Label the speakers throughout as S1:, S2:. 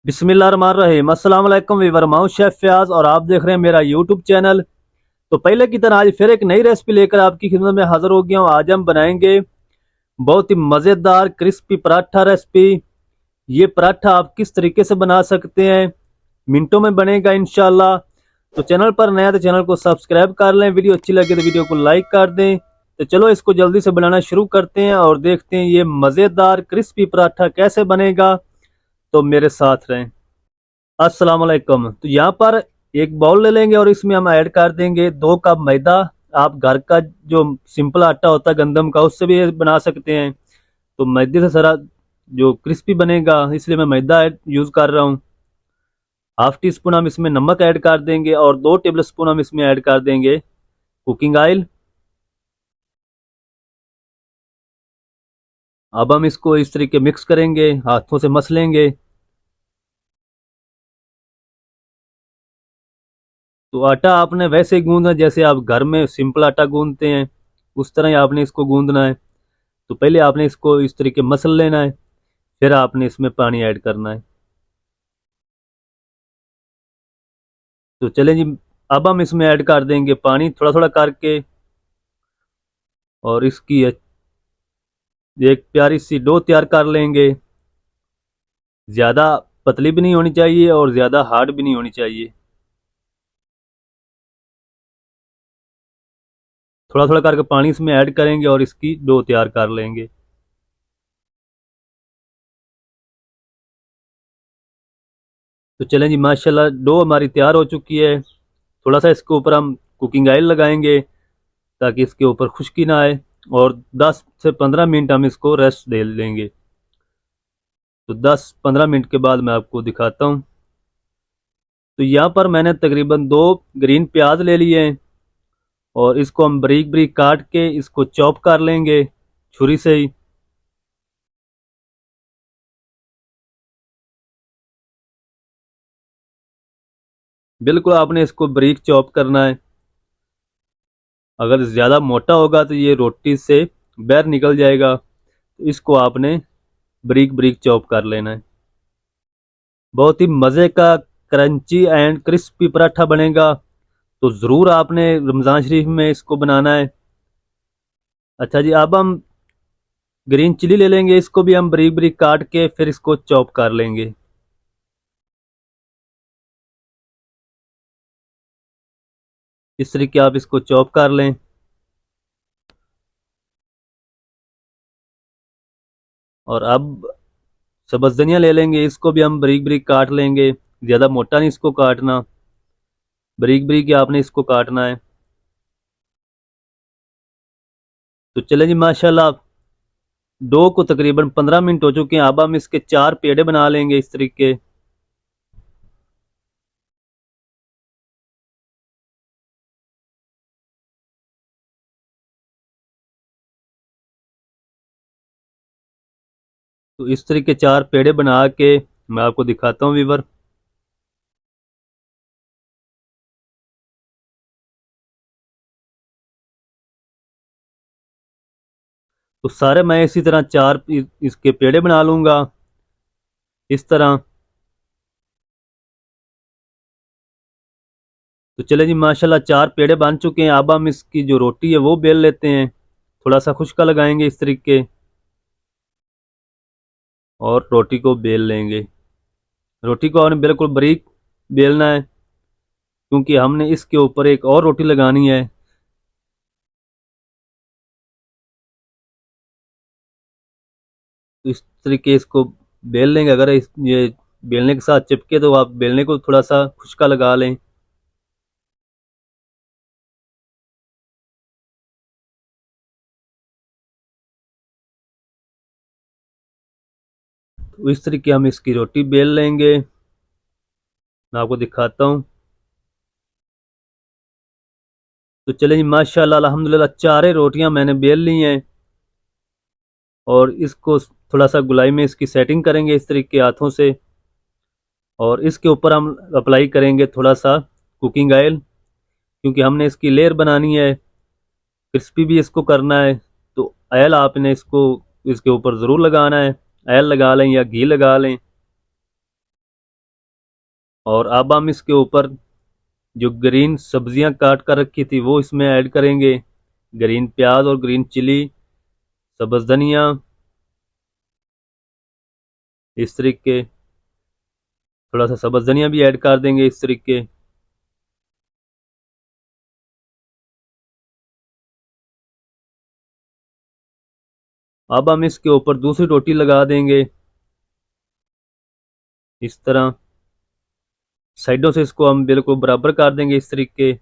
S1: बिस्मिल्लाहिर्रहमानिर्रहीम। अस्सलाम वालेकुम वीवर, मैं हूं शेफ फयाज और आप देख रहे हैं मेरा यूट्यूब चैनल। तो पहले की तरह आज फिर एक नई रेसिपी लेकर आपकी खिदमत में हाजिर हो गया हूं। आज हम बनाएंगे बहुत ही मज़ेदार क्रिस्पी पराठा रेसिपी। ये पराठा आप किस तरीके से बना सकते हैं, मिनटों में बनेगा इंशाल्लाह। तो चैनल पर नया तो चैनल को सब्सक्राइब कर लें, वीडियो अच्छी लगे तो वीडियो को लाइक कर दें। तो चलो इसको जल्दी से बनाना शुरू करते हैं और देखते हैं ये मज़ेदार क्रिस्पी पराठा कैसे बनेगा। तो मेरे साथ रहें। अस्सलाम वालेकुम। तो यहाँ पर एक बाउल ले लेंगे और इसमें हम ऐड कर देंगे 2 कप मैदा। आप घर का जो सिंपल आटा होता है गंदम का, उससे भी ये बना सकते हैं। तो मैदे से सारा जो क्रिस्पी बनेगा, इसलिए मैं मैदा यूज़ कर रहा हूँ। हाफ टी स्पून हम इसमें नमक ऐड कर देंगे और 2 टेबल स्पून हम इसमें ऐड कर देंगे कुकिंग ऑयल। अब हम इसको इस तरीके मिक्स करेंगे, हाथों से मसलेंगे। तो आटा आपने वैसे ही गूंदना जैसे आप घर में सिंपल आटा गूंदते हैं, उस तरह ही आपने इसको गूंदना है। तो पहले आपने इसको इस तरीके मसल लेना है, फिर आपने इसमें पानी ऐड करना है। तो चलें जी, अब हम इसमें ऐड कर देंगे पानी थोड़ा थोड़ा करके। और इसकी एक प्यारी सी डो तैयार कर लेंगे। ज़्यादा पतली भी नहीं होनी चाहिए और ज़्यादा हार्ड भी नहीं होनी चाहिए। थोड़ा थोड़ा करके पानी इसमें ऐड करेंगे और इसकी डो तैयार कर लेंगे। तो चलें जी, माशाल्लाह डो हमारी तैयार हो चुकी है। थोड़ा सा इसके ऊपर हम कुकिंग ऑयल लगाएंगे ताकि इसके ऊपर खुश्की ना आए। और 10 से 15 मिनट हम इसको रेस्ट दे लेंगे। तो 10-15 मिनट के बाद मैं आपको दिखाता हूँ। तो यहाँ पर मैंने तकरीबन 2 ग्रीन प्याज ले लिए हैं और इसको हम बारीक बारीक काट के इसको चॉप कर लेंगे छुरी से ही। बिल्कुल आपने इसको बारीक चॉप करना है। अगर ज़्यादा मोटा होगा तो ये रोटी से बाहर निकल जाएगा। तो इसको आपने बारीक बारीक चॉप कर लेना है। बहुत ही मज़े का क्रंची एंड क्रिस्पी पराठा बनेगा। तो ज़रूर आपने रमज़ान शरीफ में इसको बनाना है। अच्छा जी, अब हम ग्रीन चिली ले लेंगे, इसको भी हम बारीक बारीक काट के फिर इसको चॉप कर लेंगे। इस तरीके आप इसको चॉप कर लें। और अब सब्ज़ धनिया ले लेंगे, इसको भी हम बारीक बारीक काट लेंगे। ज़्यादा मोटा नहीं इसको काटना, बारीक बारीक ही आपने इसको काटना है। तो चलें जी, माशाल्लाह डो को तकरीबन 15 मिनट हो चुके हैं। अब हम इसके 4 पेड़े बना लेंगे इस तरीके। तो इस तरीके 4 पेड़े बना के मैं आपको दिखाता हूँ वीवर। तो सारे मैं इसी तरह इसके पेड़े बना लूँगा इस तरह। तो चले जी, माशाल्लाह 4 पेड़े बन चुके हैं। अब हम इसकी जो रोटी है वो बेल लेते हैं। थोड़ा सा खुश्का लगाएंगे इस तरीके और रोटी को बेल लेंगे। रोटी को हमने बिल्कुल बारीक बेलना है क्योंकि हमने इसके ऊपर एक और रोटी लगानी है। तो इस तरीके इसको बेल लेंगे। अगर ये बेलने के साथ चिपके तो आप बेलने को थोड़ा सा खुश्का लगा लें। तो इस तरीके हम इसकी रोटी बेल लेंगे। मैं आपको दिखाता हूँ। तो चलें जी, माशाल्लाह अल्हम्दुलिल्लाह 4 रोटियां मैंने बेल ली हैं। और इसको थोड़ा सा गुलाई में इसकी सेटिंग करेंगे इस तरीके हाथों से। और इसके ऊपर हम अप्लाई करेंगे थोड़ा सा कुकिंग ऑयल, क्योंकि हमने इसकी लेयर बनानी है, क्रिस्पी भी इसको करना है। तो ऑयल आपने इसको इसके ऊपर ज़रूर लगाना है। ऑयल लगा लें या घी लगा लें। और अब हम इसके ऊपर जो ग्रीन सब्जियां काट कर रखी थी वो इसमें ऐड करेंगे। ग्रीन प्याज और ग्रीन चिली, सब्ज धनिया, इस तरीके थोड़ा सा सब्ज धनिया भी ऐड कर देंगे इस तरीके। अब हम इसके ऊपर दूसरी रोटी लगा देंगे इस तरह। साइडों से इसको हम बिल्कुल बराबर कर देंगे इस तरीके।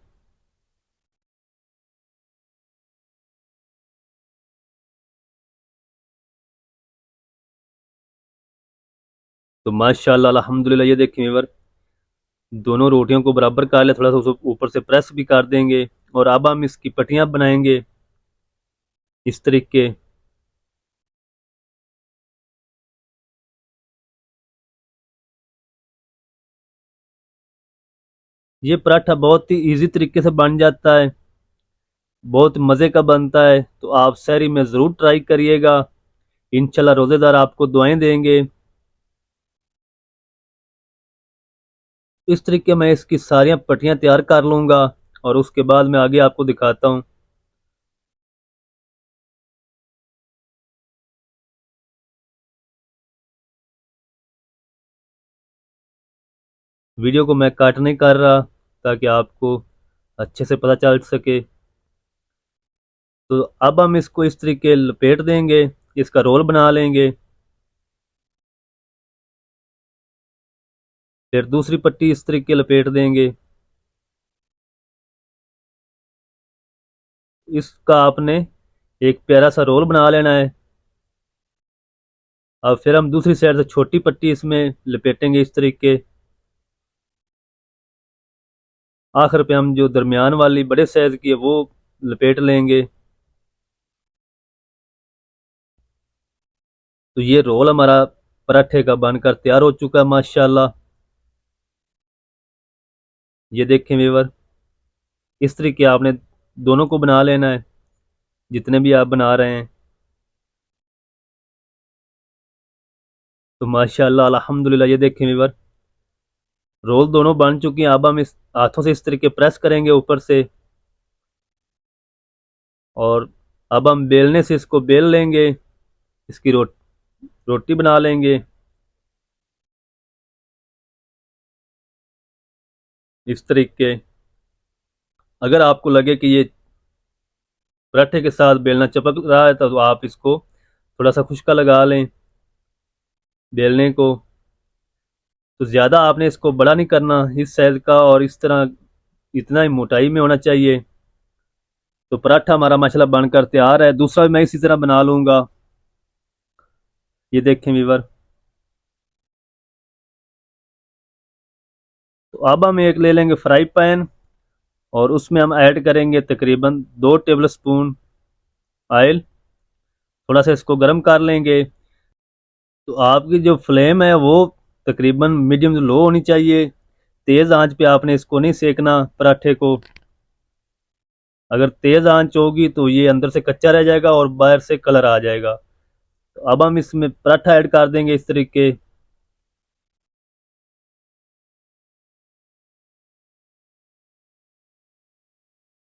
S1: तो माशाल्लाह अल्हम्दुलिल्लाह, ये देखिए व्यूअर, दोनों रोटियों को बराबर कर ले, थोड़ा सा उसको ऊपर से प्रेस भी कर देंगे। और अब हम इसकी पट्टियां बनाएंगे इस तरीके। ये पराठा बहुत ही इजी तरीके से बन जाता है, बहुत मज़े का बनता है। तो आप सहरी में ज़रूर ट्राई करिएगा। इंशाल्लाह रोज़ेदार आपको दुआएं देंगे। इस तरीके मैं इसकी सारी पट्टियां तैयार कर लूँगा और उसके बाद मैं आगे आपको दिखाता हूँ। वीडियो को मैं काट नहीं कर रहा ताकि आपको अच्छे से पता चल सके। तो अब हम इसको इस तरीके लपेट देंगे, इसका रोल बना लेंगे। फिर दूसरी पट्टी इस तरीके लपेट देंगे। इसका आपने एक प्यारा सा रोल बना लेना है। अब फिर हम दूसरी साइड से छोटी पट्टी इसमें लपेटेंगे इस तरीके। आखिर पे हम जो दरमियान वाली बड़े साइज की है वो लपेट लेंगे। तो ये रोल हमारा पराठे का बनकर तैयार हो चुका है माशाल्लाह। ये देखें व्यूअर, इस तरीके आपने दोनों को बना लेना है जितने भी आप बना रहे हैं। तो माशाल्लाह अल्हम्दुलिल्लाह, ये देखें व्यूअर, रोल दोनों बन चुकी हैं। अब हम इस हाथों से इस तरीके प्रेस करेंगे ऊपर से और अब हम बेलने से इसको बेल लेंगे, इसकी रोटी बना लेंगे इस तरीके। अगर आपको लगे कि ये पराठे के साथ बेलना चिपक रहा है तो आप इसको थोड़ा सा खुश्का लगा लें बेलने को। तो ज़्यादा आपने इसको बड़ा नहीं करना इस साइज़ का, और इस तरह इतना ही मोटाई में होना चाहिए। तो पराठा हमारा माशाल्लाह बनकर तैयार है। दूसरा भी मैं इसी तरह बना लूँगा। ये देखें व्यूअर, तो अब हम एक ले लेंगे फ्राई पैन और उसमें हम ऐड करेंगे तकरीबन 2 टेबल स्पून ऑयल। थोड़ा सा इसको गर्म कर लेंगे। तो आपकी जो फ्लेम है वो तकरीबन मीडियम से लो होनी चाहिए। तेज़ आंच पे आपने इसको नहीं सेकना पराठे को। अगर तेज़ आंच होगी तो ये अंदर से कच्चा रह जाएगा और बाहर से कलर आ जाएगा। तो अब हम इसमें पराठा ऐड कर देंगे इस तरीके।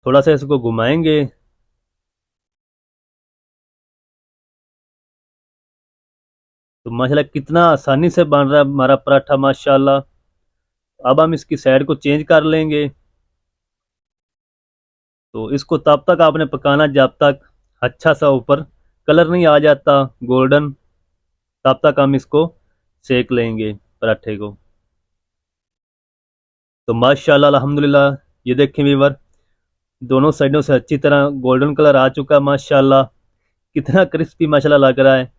S1: थोड़ा सा इसको घुमाएंगे। तो माशाल्लाह कितना आसानी से बन रहा है हमारा पराठा माशाल्लाह। अब हम इसकी साइड को चेंज कर लेंगे। तो इसको तब तक आपने पकाना जब तक अच्छा सा ऊपर कलर नहीं आ जाता गोल्डन, तब तक हम इसको सेक लेंगे पराठे को। तो माशाल्लाह अल्हम्दुलिल्लाह, ये देखें व्यूअर, दोनों साइडों से अच्छी तरह गोल्डन कलर आ चुका है माशाल्लाह। कितना क्रिस्पी माशाल्लाह लग रहा है।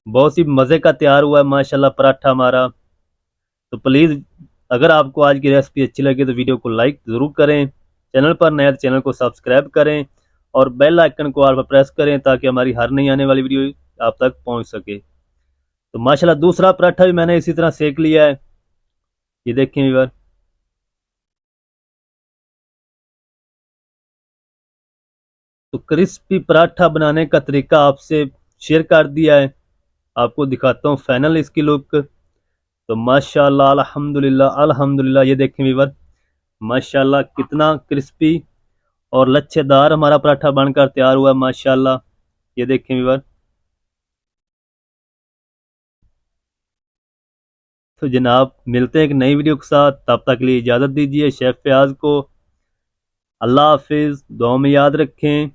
S1: बहुत ही मज़े का तैयार हुआ है माशाल्लाह पराठा हमारा। तो प्लीज़, अगर आपको आज की रेसिपी अच्छी लगे तो वीडियो को लाइक ज़रूर करें। चैनल पर नए तो चैनल को सब्सक्राइब करें और बेल आइकन को ऑल पर प्रेस करें ताकि हमारी हर नई आने वाली वीडियो आप तक पहुंच सके। तो माशाल्लाह दूसरा पराठा भी मैंने इसी तरह सेक लिया है। ये देखें व्यूअर, तो क्रिस्पी पराठा बनाने का तरीका आपसे शेयर कर दिया है। आपको दिखाता हूँ फाइनल इसकी लुक। तो माशाल्लाह अल्हम्दुलिल्लाह अल्हम्दुलिल्लाह, ये देखें वीवर, माशाल्लाह कितना क्रिस्पी और लच्छेदार हमारा पराठा बनकर तैयार हुआ है माशाल्लाह। ये देखें वीवर। तो जनाब मिलते हैं एक नई वीडियो के साथ, तब तक के लिए इजाज़त दीजिए शेफ़ फयाज को। अल्लाह हाफिज़, दुआ में याद रखें।